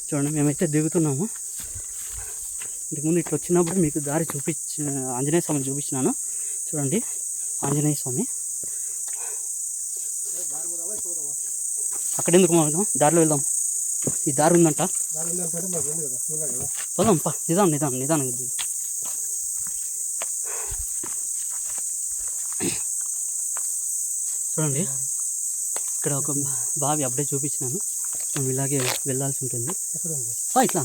చూడండి మేమైతే దిగుతున్నాము. ఇంతకుముందు ఇట్లా వచ్చినప్పుడు మీకు దారి ఆంజనేయ స్వామిని చూపించినాను. చూడండి ఆంజనేయ స్వామి. అక్కడ ఎందుకు మనం దారిలో వెళ్దాం. ఈ దారి ఉందంట. పోదాం పా. నిదానం. చూడండి ఇక్కడ ఒక బావి అప్పుడే చూపించినాను. మనం ఇలాగే వెళ్ళాల్సి ఉంటుంది. ఇట్లా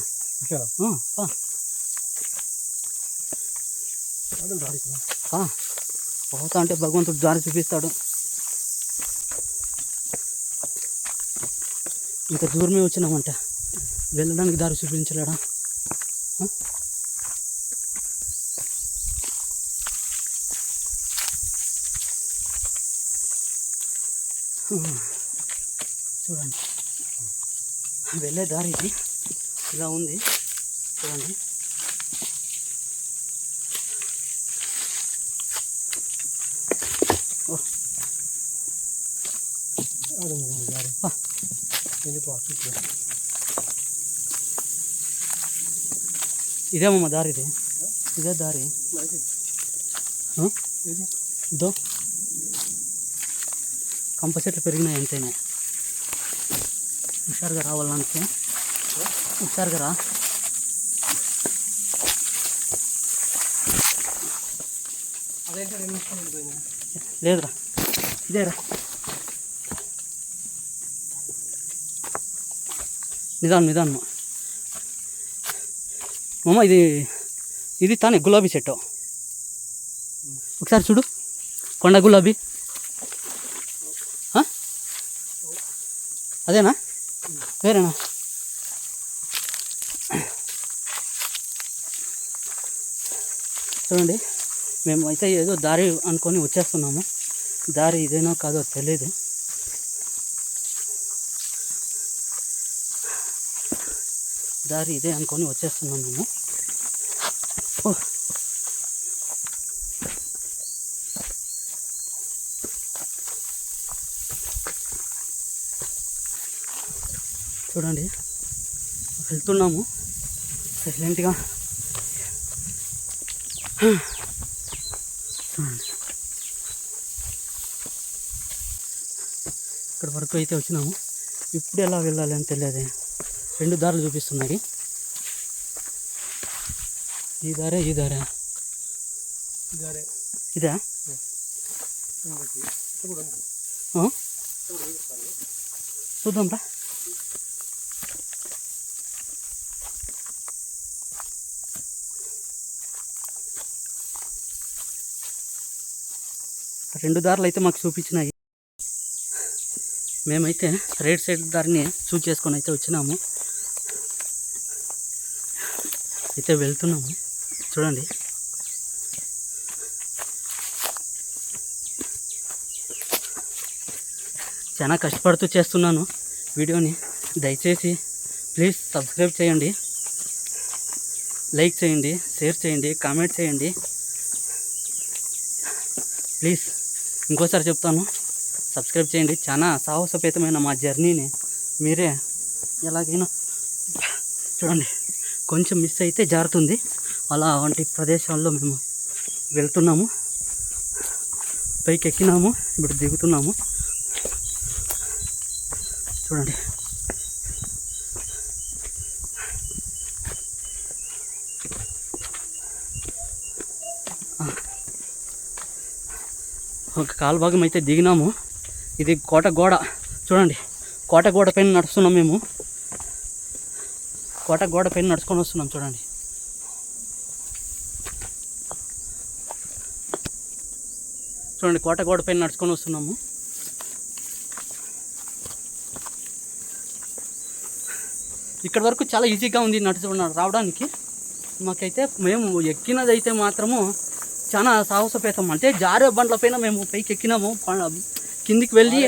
పోతా అంటే భగవంతుడు దారి చూపిస్తాడు. ఇంత దూరమే వచ్చినామంట, వెళ్ళడానికి దారి చూపించలేడా? చూడండి వెళ్ళే దారి ఇది ఇలా ఉంది. చూడండి ఇదేమమ్మా దారి, ఇదే దారి. ఇదో కంప చెట్లు పెరిగినాయి అంతేనే. హుషారుగా రావాలంటే హుషారుగా రా. లేదురా ఇదేరా. నిదానం మామ. ఇది తానే గులాబీ చెట్టు. ఒకసారి చూడు, కొండ గులాబీ. అదేనా వేరేనా? చూడండి మేము అయితే ఏదో దారి అనుకొని వచ్చేస్తున్నాము. దారి ఇదేనో కాదో తెలియదు. దారి ఇదే అనుకొని వచ్చేస్తున్నాం మేము. చూడండి వెళ్తున్నాము సైలెంట్గా. చూడండి ఇక్కడ వరకు అయితే వచ్చినాము. ఇప్పుడు ఎలా వెళ్ళాలి అని తెలియదే. 2 దారులు చూపిస్తున్నాయి. ఈ దారే ఇదా? చూద్దాం రా. రెండు దారులు అయితే మాకు చూపించినాయి. మేమైతే రైట్ సైడ్ దారిని చూస్ చేసుకొని అయితే వచ్చినాము. అయితే వెళ్తున్నాము. చూడండి చాలా కష్టపడుతూ చేస్తున్నాను వీడియోని. దయచేసి ప్లీజ్ సబ్స్క్రైబ్ చేయండి, లైక్ చేయండి, షేర్ చేయండి, కామెంట్ చేయండి ప్లీజ్. ఇంకోసారి చెప్తాను, సబ్స్క్రైబ్ చేయండి. చాలా సాహసోపేతమైన మా జర్నీని మీరే ఎలాగైనా చూడండి. కొంచెం మిస్ అయితే జారుతుంది. అలా వంటి ప్రదేశాల్లో మేము వెళ్తున్నాము. పైకి ఎక్కినాము, ఇప్పుడు దిగుతున్నాము. చూడండి ఒక కాలు భాగం అయితే దిగినాము. ఇది కోట గోడ. చూడండి కోట గోడ పైన నడుస్తున్నాం మేము. కోట గోడ పైన నడుచుకొని వస్తున్నాం. చూడండి కోట గోడ పైన నడుచుకొని వస్తున్నాము. ఇక్కడ వరకు చాలా ఈజీగా ఉంది రావడానికి. మాకైతే మేము ఎక్కినదైతే మాత్రము చాలా సాహసోపేతం. అంటే జారే బండ్ల పైన మేము పైకి ఎక్కినాము. కిందికి వెళ్ళి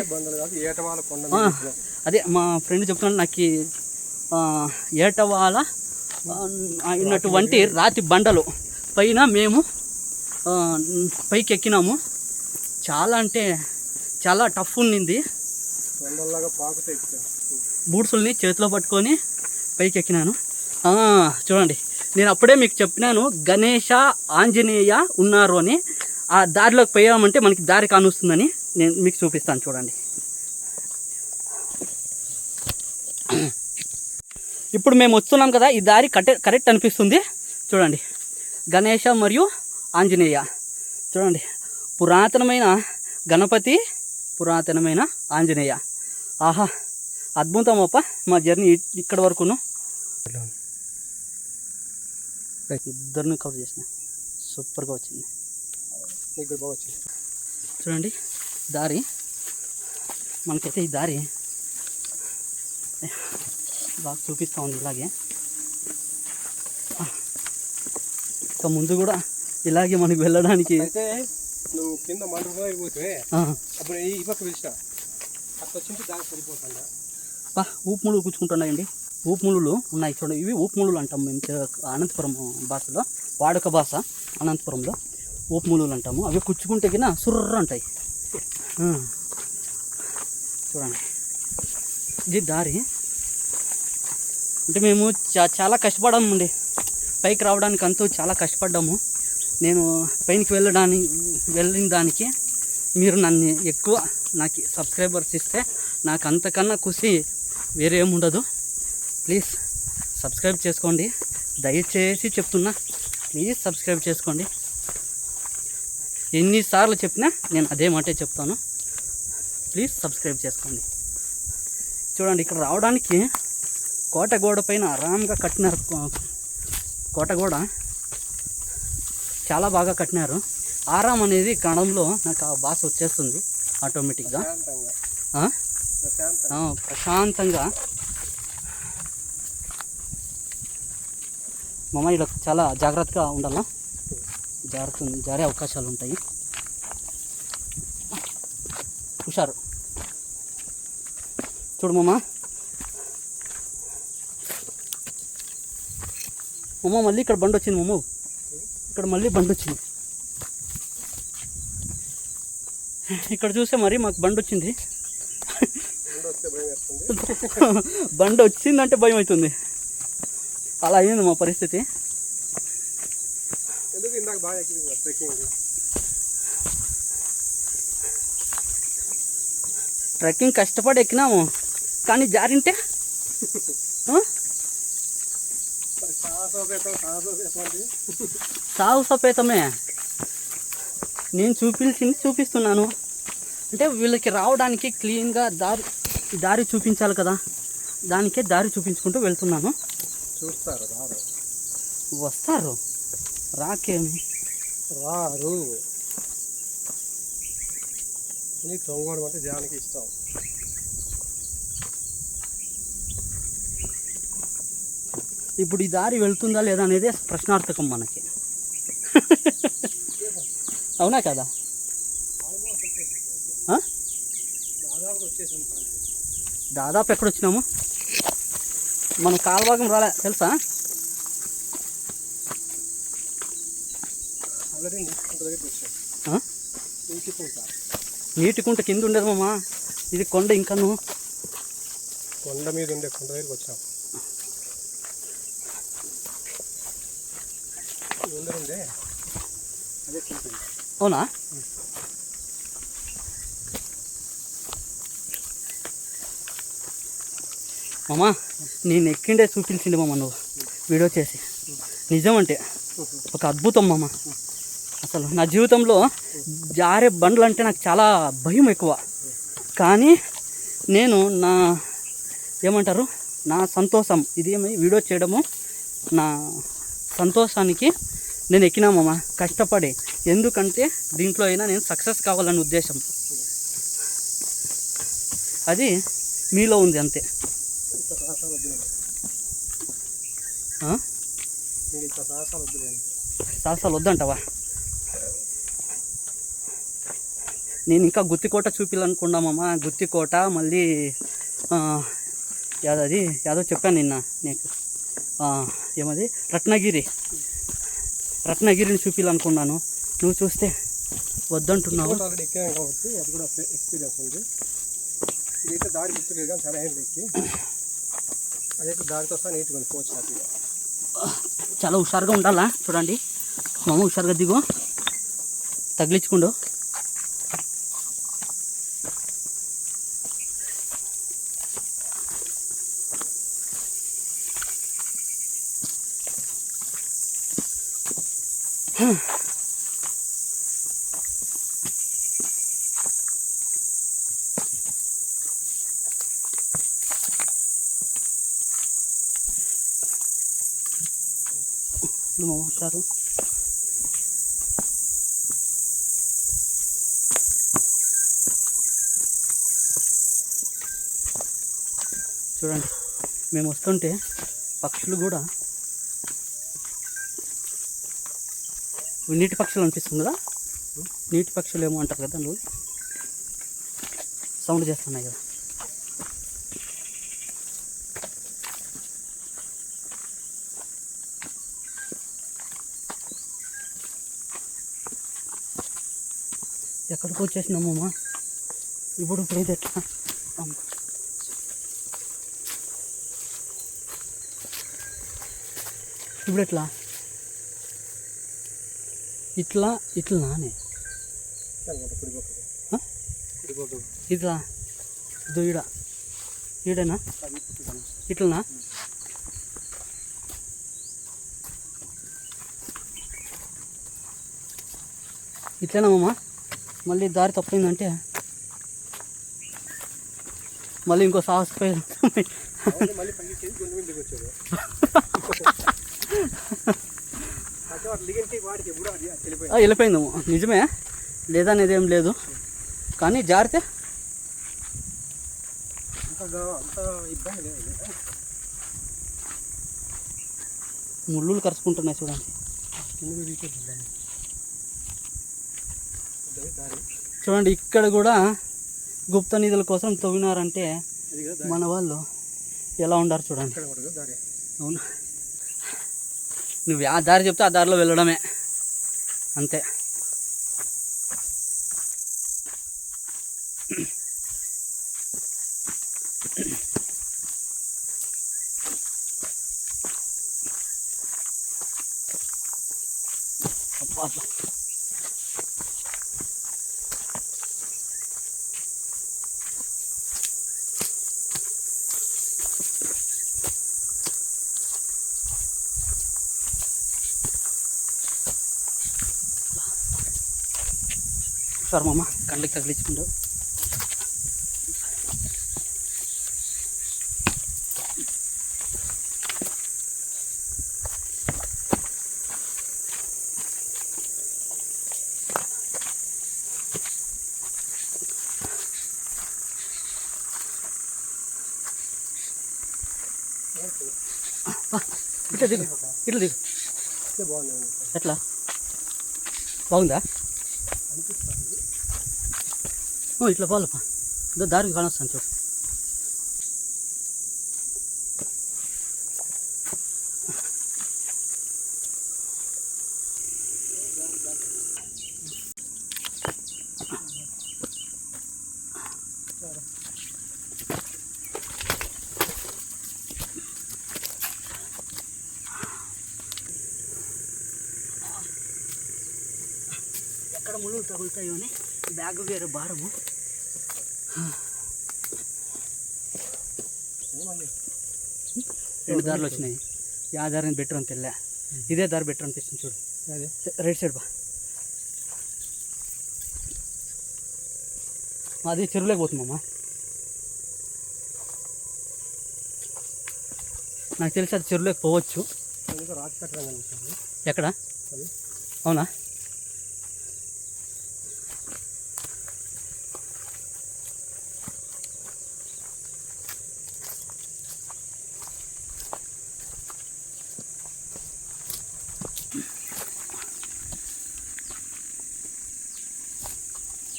అదే మా ఫ్రెండ్ చెప్తున్నాడు నాకు, ఏటవాల అయినటువంటి రాతి బండలు పైన మేము పైకి ఎక్కినాము. చాలా అంటే చాలా టఫ్ ఉన్నింది. బూట్సుల్ని చేతిలో పట్టుకొని పైకి ఎక్కినాను. చూడండి, నేను అప్పుడే మీకు చెప్పినాను గణేష ఆంజనేయ ఉన్నారు అని. ఆ దారిలోకి పోయామంటే మనకి దారి కానొస్తుందని నేను మీకు చూపిస్తాను. చూడండి, ఇప్పుడు మేము వస్తున్నాం కదా, ఈ దారి కరెక్ట్ అనిపిస్తుంది. చూడండి, గణేష మరియు ఆంజనేయ. చూడండి, పురాతనమైన గణపతి, పురాతనమైన ఆంజనేయ. ఆహా, అద్భుతం అప్ప మా జర్నీ ఇక్కడ వరకును. ఇద్దరిని కవర్ చేసిన, సూపర్గా వచ్చింది. చూడండి దారి, మనకైతే ఈ దారి బాగా చూపిస్తూ ఉంది. ఇలాగే ఇంకా ముందు కూడా ఇలాగే మనకి వెళ్ళడానికి. నువ్వు కింద మండపోతే అప్పుడు ఈ పక్క పిలిచిన అక్కడ వచ్చింది దానికి సరిపోతుందా. ఊపుముళ్ళు కూర్చుకుంటున్నాయండి. ఊపుముళ్ళు ఉన్నాయి చూడండి, ఇవి ఊపుముళ్ళు అంటాం మేము అనంతపురం భాషలో, వాడుక భాష అనంతపురంలో ఊపుముళ్ళు అంటాము. అవి కుచ్చుకుంటే కింద సుర్ర అంటాయి. చూడండి, ఇది దారి. అంటే మేము చాలా కష్టపడామండి పైకి రావడానికి, అంతా చాలా కష్టపడ్డాము. నేను పైకి వెళ్ళిన దానికి మీరు నన్ను ఎక్కువ నాకు సబ్స్క్రైబర్స్ ఇస్తే నాకు అంతకన్నా ఖుషి వేరే ఏముండదు. ప్లీజ్ సబ్స్క్రైబ్ చేసుకోండి, దయచేసి చెప్తున్నా, ప్లీజ్ సబ్స్క్రైబ్ చేసుకోండి. ఎన్నిసార్లు చెప్పినా నేను అదే మాటే చెప్తాను, ప్లీజ్ సబ్స్క్రైబ్ చేసుకోండి. చూడండి, ఇక్కడ రావడానికి కోటగోడ పైన ఆరాంగా కట్టినారు. కోటగోడ చాలా బాగా కట్టినారు. ఆరాం అనేది కణంలో నాకు ఆ భాష వచ్చేస్తుంది ఆటోమేటిక్గా, ప్రశాంతంగా. మామ ఇలా చాలా జాగ్రత్తగా ఉండాలా, జారే అవకాశాలు ఉంటాయి. హుషారు. చూడు మామ, మళ్ళీ ఇక్కడ బండి వచ్చింది. ఇక్కడ మళ్ళీ బండి వచ్చింది. ఇక్కడ చూస్తే మరి మాకు బండి వచ్చింది. బండి వచ్చిందంటే భయం అవుతుంది. అలా అయింది మా పరిస్థితి. ట్రెక్కింగ్ కష్టపడి ఎక్కినాము, కానీ జారింటే సాహసోపేతమే. నేను చూపిస్తున్నాను అంటే వీళ్ళకి రావడానికి క్లీన్గా దారి చూపించాలి కదా, దానికే దారి చూపించుకుంటూ వెళ్తున్నాను. చూస్తారు, వస్తారు, రాకేమి రారు. నీకు తొంగోడం అంటే జానికి ఇష్టం. ఇప్పుడు ఈ దారి వెళ్తుందా లేదా అనేది ప్రశ్నార్థకం మనకి. అవునా కదా? దాదాపు ఎక్కడొచ్చినాము, మనం కాలభాగం రాలే తెలుసా. నీటి కుంట కింద ఉండేది మామ, ఇది కొండ. ఇంకా నువ్వు కొండ మీద ఉండే కొండ దగ్గరికి వచ్చావు. అవునా? మామా నేను ఎక్కిండే చూపించింది మామ నువ్వు వీడియో చేసి. నిజం అంటే ఒక అద్భుతం మామ. అసలు నా జీవితంలో జారే బండ్లు అంటే నాకు చాలా భయం ఎక్కువ, కానీ నేను నా సంతోషం ఇది వీడియో చేయడము, నా సంతోషానికి నేను ఎక్కినామమ్మ కష్టపడి. ఎందుకంటే దీంట్లో అయినా నేను సక్సెస్ కావాలనే ఉద్దేశం, అది మీలో ఉంది అంతే. సాహసాలు వద్దంటావా? నేను ఇంకా గుత్తికోట చూపించాలనుకున్నామమ్మా. గుత్తికోట, మళ్ళీ యాదో చెప్పాను నిన్న నీకు, ఏమది రత్నగిరిని చూపించాలనుకున్నాను. నువ్వు చూస్తే వద్దంటున్నావు. కాబట్టి అది కూడా ఎక్స్పీరియన్స్ ఉంది. ఇదైతే దారి గుర్తులేదు కానీ చాలా ఏం ఎక్కి అదే దారితో వస్తా నీట్గా పోవచ్చు హ్యాపీగా. చాలా హుషారుగా ఉండాలా. చూడండి మామ, హుషారుగా దిగు, తగిలించుకుండు. మామ హుషారు. చూడండి మేము వస్తుంటే పక్షులు కూడా నీటి పక్షులు అనిపిస్తుంది కదా, నీటి పక్షులు ఏమో అంటారు కదా, నువ్వు సౌండ్ చేస్తున్నాయి కదా. ఎక్కడికి వచ్చేసినామమ్మా ఇప్పుడు, పోయేది ఎట్లా? ఇప్పుడు ఎట్లా? ఇట్లా ఇట్లా నానే ఇట్లా ఈడ ఈడేనా? ఇట్లనా? ఇట్లనేమమ్మా. మళ్ళీ దారి తప్పిందంటే మళ్ళీ ఇంకో సాహసపై వెళ్ళిపోయిందేమో. నిజమే, లేదనేది ఏం లేదు, కానీ జారితే ముళ్ళు కరుచుకుంటున్నాయి. చూడండి చూడండి, ఇక్కడ కూడా గుప్త నిధుల కోసం తవ్వినారంటే మన వాళ్ళు ఎలా ఉండారు చూడండి. అవును, నువ్వు ఆ దారి చెప్తే ఆ దారిలో వెళ్ళడమే అంతే. సార్ మామ, కళ్ళకి తగిలించుకుంటూ ఇట్లా దిగు, ఇట్లా దిగు. ఎట్లా బాగుందా? ఇట్లా పోవాలప్పా, దారికి కానొస్తాను చూడు. ఎక్కడ ముళ్ళు తగులుతాయో అని బ్యాగ్ వేరే భారము. రెండు దారులు వచ్చినాయి, ఆ దారిని బెటర్ అని తెల్ల, ఇదే దారి బెటర్ అనిపిస్తుంది చూడు. రైట్ సైడ్ బా, అది చెరువులోకి పోతుందమ్మా. నాకు తెలిసి అది చెరువులోకి పోవచ్చు. ఎక్కడ? అవునా?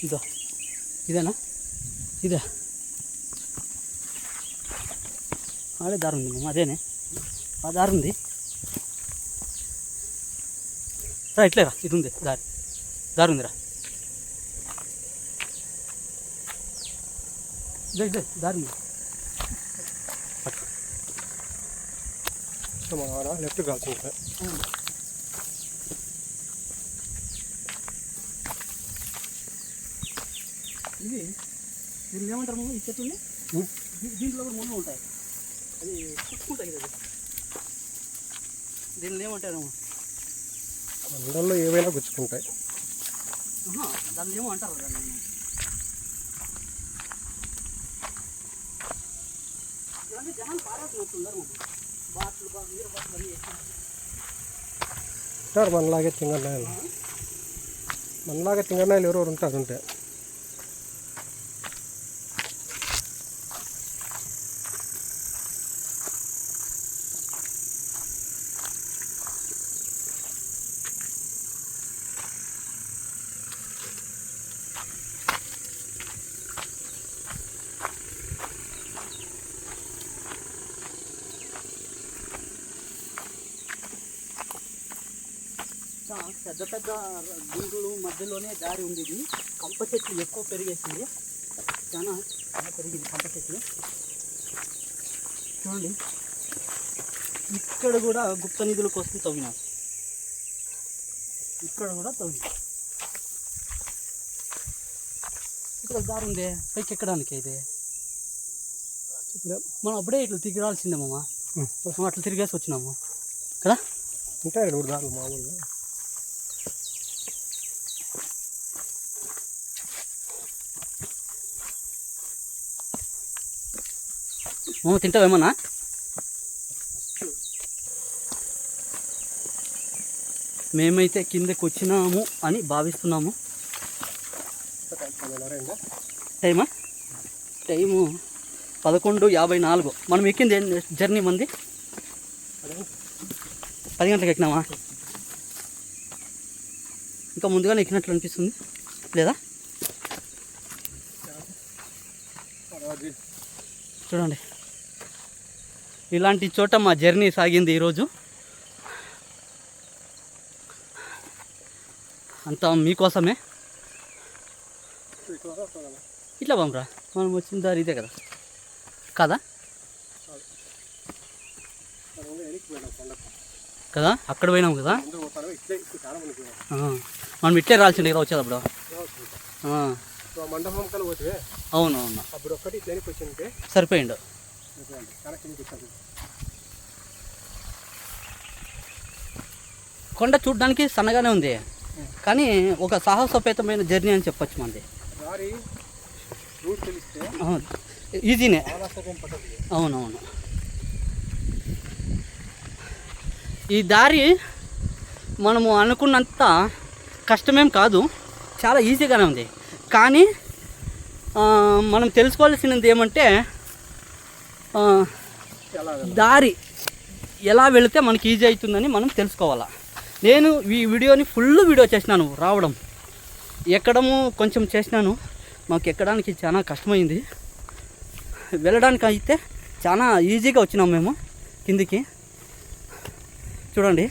ఇదో ఇదేనా? ఇదే ఆడే దారి ఉంది మేము, అదేనే ఆ దారి ఉంది. రా ఇట్లేరా, ఇది ఉంది దారి ఉందిరా. ఇదే దారి ఉంది, పట్టు. మన ఆడ లెఫ్ట్ కాల్సింది సార్. ఇది దీన్ని ఏమంటారు ఈ చెట్టుని? దీంట్లో కూడా ముళ్ళు ఉంటాయి, అది పుచ్చుకుంటాయి కదా, దీన్ని ఏమంటారు? మండల్లో ఏవైనా గుచ్చుకుంటాయి. దాన్ని ఏమో అంటారు దాన్ని. ఇవన్నీ జనాలు పారేస్తున్నారు బాట్లు నీరు బాట్లు అన్నీ ఉంటారు మనలాగే తింగరనాయలు. మనలాగే తింగరనాయలు ఎవరెవరు ఉంటారు ఉంటే. పెద్ద పెద్ద గుండులు మధ్యలోనే దారి ఉంది. ఇది కంప చెట్లు ఎక్కువ పెరిగేసింది, చాలా బాగా పెరిగింది కంప చెట్లు. చూడండి, ఇక్కడ కూడా గుప్త నిధుల కోసం తవ్వినారు, ఇక్కడ కూడా తవ్వి. ఇక్కడ దారి ఉంది పైకి ఎక్కడానికి. అయితే మనం అప్పుడే ఇట్లా తిరగాల్సిందే మామ, మనం అట్లా తిరిగేసి వచ్చినాము కదా. ఉంటాయి రెండు దారులు మామూలుగా. తింటావేమన్నా? మేమైతే కిందకి వచ్చినాము అని భావిస్తున్నాము. టైము 11:54. మనం ఎక్కింది జర్నీ మంది 10 గంటలకు ఎక్కినామా? ఇంకా ముందుగానే ఎక్కినట్లు అనిపిస్తుంది లేదా? చూడండి, ఇలాంటి చోట మా జర్నీ సాగింది ఈరోజు. అంతా మీకోసమే. ఇట్లా బామ్రా, మనం వచ్చిన దారి ఇదే కదా కదా కదా, అక్కడ పోయినాం కదా. మనం ఇట్లే రాల్సిండే కదా వచ్చేటప్పుడు. మండపం కల పోతే అవునవును, అప్పుడు ఒక్కటి ఇట్లకి వచ్చింటే సరిపోయిండు. కొండ చూడడానికి సన్నగానే ఉంది, కానీ ఒక సాహసోపేతమైన జర్నీ అని చెప్పచ్చు మనది. ఈజీనే. అవునవును, ఈ దారి మనము అనుకున్నంత కష్టమేం కాదు, చాలా ఈజీగానే ఉంది. కానీ మనం తెలుసుకోవాల్సినది ఏమంటే దారి ఎలా వెళితే మనకి ఈజీ అవుతుందని మనం తెలుసుకోవాలా. నేను ఈ వీడియోని ఫుల్ వీడియో చేసినాను, రావడం ఎక్కడము కొంచెం చేసినాను. మాకు ఎక్కడానికి చాలా కష్టమైంది, వెళ్ళడానికి అయితే చాలా ఈజీగా వచ్చినాం మేము కిందికి. చూడండి,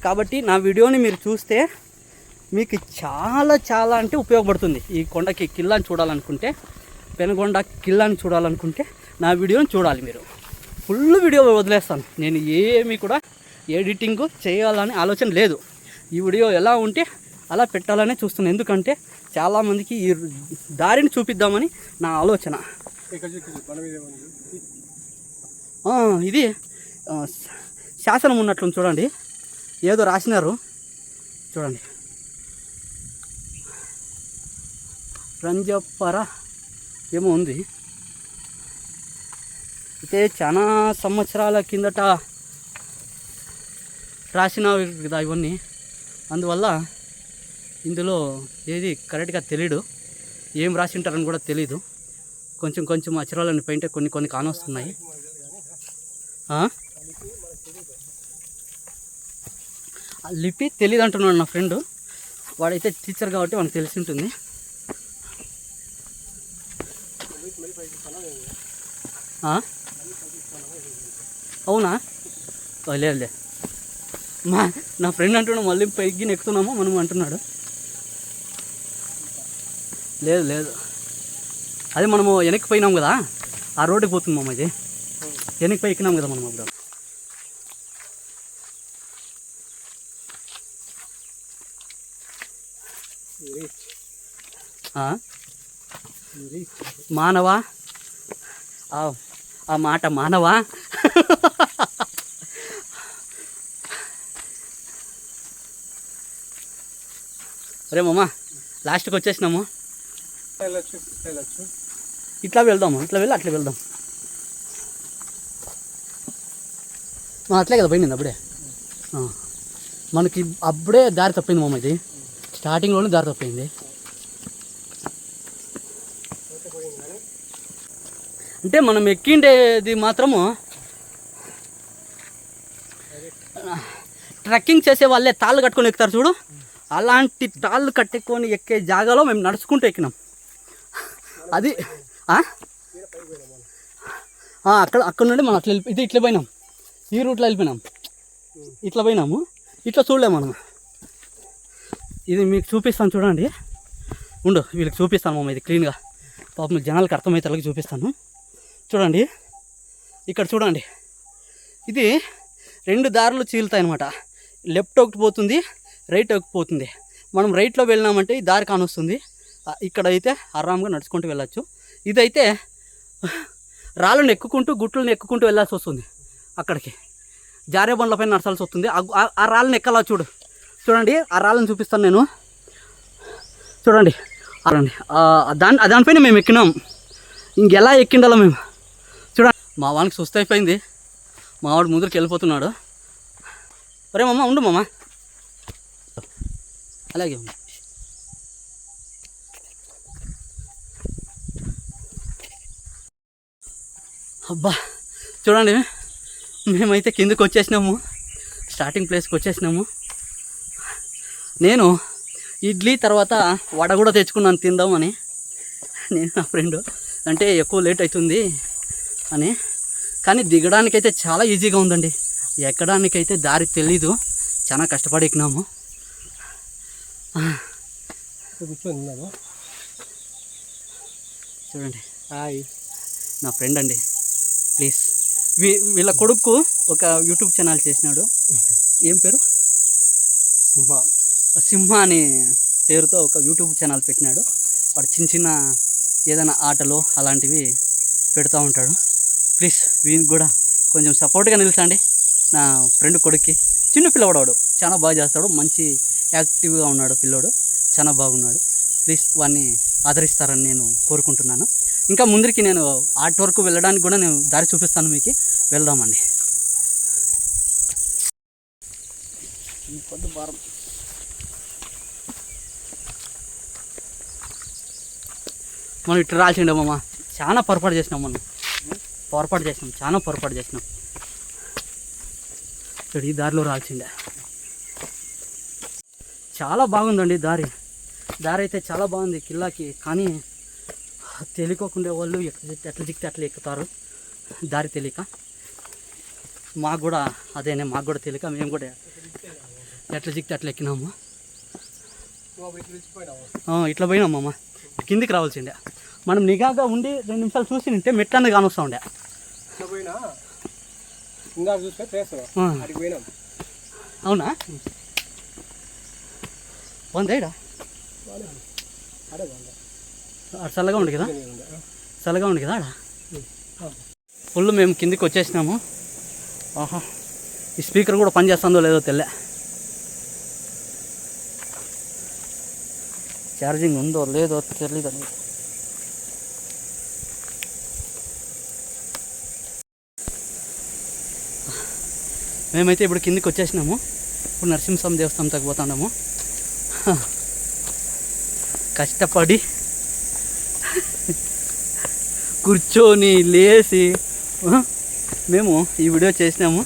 కాబట్టి నా వీడియోని మీరు చూస్తే మీకు చాలా చాలా అంటే ఉపయోగపడుతుంది. ఈ కొండకి కిల్లాని చూడాలనుకుంటే, పెనుగొండ కిల్లాని చూడాలనుకుంటే నా వీడియోని చూడాలి మీరు. ఫుల్ వీడియో వదిలేస్తాను, నేను ఏమీ కూడా ఎడిటింగ్ చేయాలని ఆలోచన లేదు. ఈ వీడియో ఎలా ఉంటే అలా పెట్టాలనే చూస్తున్నాను, ఎందుకంటే చాలామందికి ఈ దారిని చూపిద్దామని నా ఆలోచన. ఇది శాసనం ఉన్నట్లు చూడండి, ఏదో రాసినారు చూడండి. రంజప్పర ఏమో ఉంది. అయితే చాలా సంవత్సరాల కిందట రాసినవి కదా ఇవన్నీ, అందువల్ల ఇందులో ఏది కరెక్ట్గా తెలియదు, ఏం రాసి ఉంటారని కూడా తెలీదు. కొంచెం కొంచెం అక్షరాలను పైంటే కొన్ని కొన్ని కానొస్తున్నాయి. లిపి తెలియదు అంటున్నాడు నా ఫ్రెండ్, వాడైతే టీచర్ కాబట్టి మనకు తెలిసి ఉంటుంది. అవునా? లేదులే, నా ఫ్రెండ్ అంటున్నాడు మళ్ళీ పైకి ఎక్కుతున్నాము మనం అంటున్నాడు. లేదు లేదు, అదే మనము వెనక్కి పోయినాం కదా, ఆ రోడ్డుకి పోతున్నాం. ఇది వెనక్కి పోయి ఎక్కినాం కదా మనం అప్పుడు. మానవా ఆ మాట మానవా. అరే మామ లాస్ట్కి వచ్చేసినాము. ఇట్లా వెళ్దాము, ఇట్లా వెళ్ళి అట్లా వెళ్దాం. అట్లే కదా పోయింది అప్పుడే. మనకి అప్పుడే దారి తప్పింది మామ, ఇది స్టార్టింగ్లోనే దారి తప్పింది. అంటే మనం ఎక్కిండేది మాత్రము ట్రెక్కింగ్ చేసే వాళ్ళే తాళ్ళు కట్టుకొని ఎక్కుతారు చూడు, అలాంటి తాళ్ళు కట్టుకొని ఎక్కే జాగాలో మేము నడుచుకుంటూ ఎక్కినాం. అది అక్కడ నుండి మనం అట్లా ఇట్లా పోయినాం, ఈ రూట్లో వెళ్ళిపోయినాం, ఇట్లా పోయినాము. ఇట్లా చూడలేము మనం. ఇది మీకు చూపిస్తాను చూడండి, ఉండు వీళ్ళకి చూపిస్తాను మామ, ఇది క్లీన్గా పాపం జనాలకు అర్థమయ్యేలాగా చూపిస్తాను. చూడండి ఇక్కడ చూడండి, ఇది 2 దారులు చీలుతాయి అన్నమాట. లెఫ్ట్ ఒకటి పోతుంది, రైట్ ఒకటి పోతుంది. మనం రైట్లో వెళ్ళినామంటే ఈ దారి కానొస్తుంది. ఇక్కడైతే ఆరాంగా నడుచుకుంటూ వెళ్ళచ్చు. ఇదైతే రాళ్ళను ఎక్కుకుంటూ గుట్లను ఎక్కుకుంటూ వెళ్ళాల్సి వస్తుంది. అక్కడికి జారే బండ్లపైన నడచాల్సి వస్తుంది. ఆ రాళ్ళని ఎక్కాలా చూడండి, ఆ రాళ్ళని చూపిస్తాను నేను. చూడండి దానిపైన మేము ఎక్కినాం. ఇంకెలా ఎక్కిండాలో మేము చూడండి. మా వానికి సుస్థ అయిపోయింది, మా వాడు ముందరికి వెళ్ళిపోతున్నాడు. ఒరే మామ ఉండు మామ, అలాగే అబ్బా. చూడండి మేమైతే కిందకి వచ్చేసినాము, స్టార్టింగ్ ప్లేస్కి వచ్చేసినాము. నేను ఇడ్లీ తర్వాత వడ కూడా తెచ్చుకున్నాను తిందామని, నేను నా ఫ్రెండ్. అంటే ఎక్కువ లేట్ అవుతుంది అని. కానీ దిగడానికైతే చాలా ఈజీగా ఉందండి, ఎక్కడానికైతే దారి తెలీదు. చాలా కష్టపడి ఎక్కినాము. చూడండి నా ఫ్రెండ్ అండి, ప్లీజ్. వీళ్ళ కొడుకు ఒక యూట్యూబ్ ఛానల్ చేసినాడు. ఏం పేరు? సింహ అని పేరుతో ఒక యూట్యూబ్ ఛానల్ పెట్టినాడు. వాడు చిన్న ఏదైనా ఆటలు అలాంటివి పెడతా ఉంటాడు. ప్లీజ్ వీనికి కూడా కొంచెం సపోర్ట్గా నిలిచండి. నా ఫ్రెండ్ కొడుక్కి, చిన్న పిల్లవాడు, చాలా బాగా చేస్తాడు, మంచి యాక్టివ్గా ఉన్నాడు పిల్లోడు, చాలా బాగున్నాడు. ప్లీజ్ వాడిని ఆదరిస్తారని నేను కోరుకుంటున్నాను. ఇంకా ముందరికి నేను ఆర్ట్ వరకు వెళ్ళడానికి కూడా నేను దారి చూపిస్తాను మీకు. వెళ్దామండి. ఈ పొద్దు భారం మనం ఇట్లా రాల్సిండే మామ. చాలా పొరపాటు చేసినాం మనం, చాలా పొరపాటు చేసినాం. ఇక్కడ ఈ దారిలో రాల్సిండే. చాలా బాగుందండి దారి అయితే చాలా బాగుంది కిల్లాకి. కానీ తెలియకోకుండా వాళ్ళు ఎట్లా దిక్తే అట్లా ఎక్కుతారు, దారి తెలియక. మాకు కూడా అదేనే, మాకు కూడా తెలియక మేము కూడా ఎట్లా దిక్తే అట్లా ఎక్కినాము. ఇట్లా పోయినాం అమ్మ, కిందికి రావాల్సిండే. మనం నిఘాగా ఉండి 2 నిమిషాలు చూసి నింటే మెట్లన్నీ కానొస్తా ఉండే. అవునా? బాగుందా? చల్లగా ఉంది కదా, చల్లగా ఉంది కదా ఆడ. ఫుల్ మేము కిందికి వచ్చేసినాము. ఆహా, ఈ స్పీకర్ కూడా పనిచేస్తుందో లేదో తెల్లే, ఛార్జింగ్ ఉందో లేదో తెలియదు. మేమైతే ఇప్పుడు కిందికి వచ్చేసినాము. ఇప్పుడు నరసింహస్వామి దేవస్థానం తగ్గిపోతున్నాము. కష్టపడి కూర్చొని లేచి మేము ఈ వీడియో చేసినాము.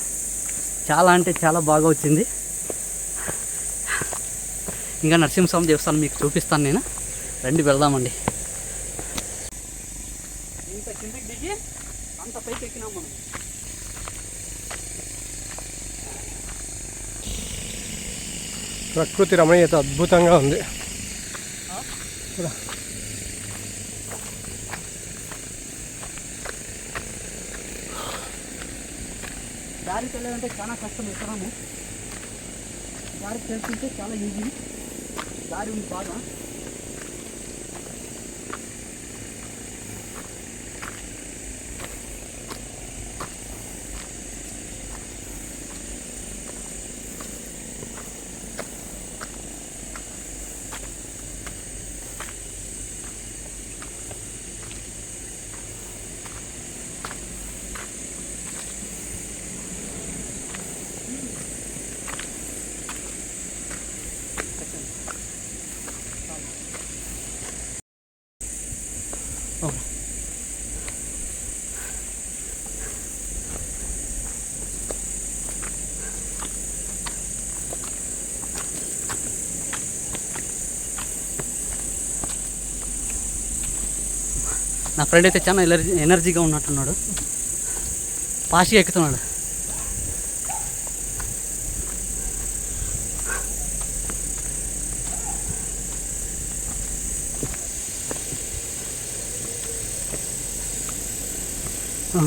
చాలా అంటే చాలా బాగా వచ్చింది. ఇంకా నరసింహస్వామి దేవస్థానం మీకు చూపిస్తాను నేను, రండి వెళ్దామండి. ఇంత కిందికి దిగి అంత పైకి ఎక్కినాం మనం. ప్రకృతి రమణీయత అద్భుతంగా ఉంది. దారి తెలియాలంటే చాలా కష్టం. ఎక్కడము దారి తెలుసుకుంటే చాలా ఈజీ. దారి ఉంది బాగా. ఓకే. నా ఫ్రెండ్ అయితే చాలా ఎనర్జీగా ఉన్నట్టున్నాడు, ఫాస్ట్గా ఎక్కుతున్నాడు. ఆ.